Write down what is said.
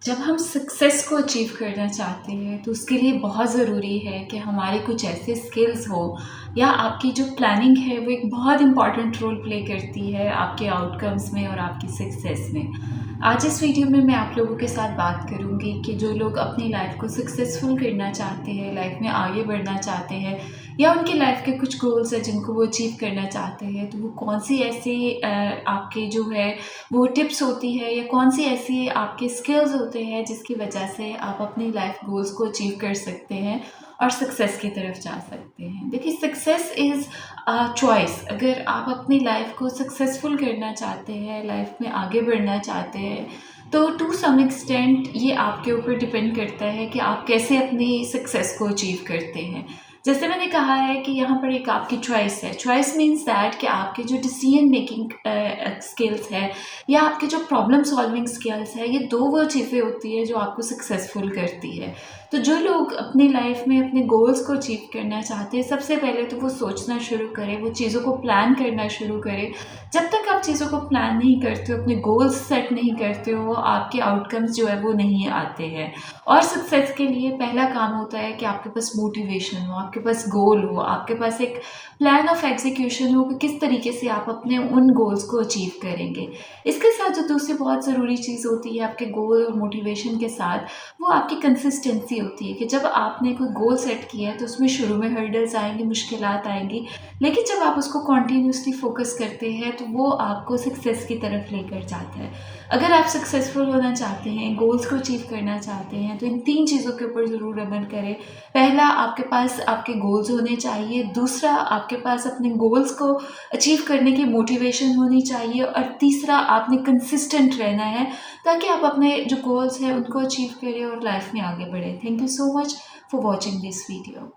जब हम सक्सेस को अचीव करना चाहते हैं तो उसके लिए बहुत ज़रूरी है कि हमारे कुछ ऐसे स्किल्स हो या आपकी जो प्लानिंग है वो एक बहुत इम्पॉर्टेंट रोल प्ले करती है आपके आउटकम्स में और आपकी सक्सेस में। आज इस वीडियो में मैं आप लोगों के साथ बात करूंगी कि जो लोग अपनी लाइफ को सक्सेसफुल करना चाहते हैं, लाइफ में आगे बढ़ना चाहते हैं या उनकी लाइफ के कुछ गोल्स हैं जिनको वो अचीव करना चाहते हैं, तो वो कौन सी ऐसी आपके जो है वो टिप्स होती है या कौन सी ऐसी आपके स्किल्स होते हैं जिसकी वजह से आप अपनी लाइफ गोल्स को अचीव कर सकते हैं और सक्सेस की तरफ जा सकते हैं। देखिए, सक्सेस इज़ चॉइस। अगर आप अपनी लाइफ को सक्सेसफुल करना चाहते हैं, लाइफ में आगे बढ़ना चाहते हैं, तो टू सम एक्सटेंट ये आपके ऊपर डिपेंड करता है कि आप कैसे अपनी सक्सेस को अचीव करते हैं। जैसे मैंने कहा है कि यहाँ पर एक आपकी चॉइस है। चॉइस मीन्स दैट कि आपके जो डिसीजन मेकिंग स्किल्स है या आपके जो प्रॉब्लम सॉल्विंग स्किल्स है, ये दो वो चीज़ें होती है जो आपको सक्सेसफुल करती है। तो जो लोग अपनी लाइफ में अपने गोल्स को अचीव करना चाहते हैं, सबसे पहले तो वो सोचना शुरू करें, वो चीज़ों को प्लान करना शुरू करें। जब तक आप चीज़ों को प्लान नहीं करते हो, अपने गोल्स सेट नहीं करते हो, आपके आउटकम्स जो है वो नहीं आते हैं। और सक्सेस के लिए पहला काम होता है कि आपके पास मोटिवेशन हो, आपके पास गोल हो, आपके पास एक प्लान ऑफ एग्जीक्यूशन हो कि किस तरीके से आप अपने उन गोल्स को अचीव करेंगे। इसके साथ जो दूसरी बहुत ज़रूरी चीज़ होती है आपके गोल और मोटिवेशन के साथ, वो आपकी कंसिस्टेंसी होती है कि जब आपने कोई गोल सेट किया है तो उसमें शुरू में हर्डल्स आएंगे, मुश्किलात आएंगी, लेकिन जब आप उसको कॉन्टीन्यूसली फोकस करते हैं तो वो आपको सक्सेस की तरफ लेकर जाता है। अगर आप सक्सेसफुल होना चाहते हैं, गोल्स को अचीव करना चाहते हैं, तो इन 3 चीज़ों के ऊपर ज़रूर अमल करें। पहला, आपके पास आपके गोल्स होने चाहिए। दूसरा, आपके पास अपने गोल्स को अचीव करने की मोटिवेशन होनी चाहिए। और तीसरा, आपने कंसिस्टेंट रहना है ताकि आप अपने जो गोल्स हैं उनको अचीव करें और लाइफ में आगे बढ़ें। Thank you so much for watching this video.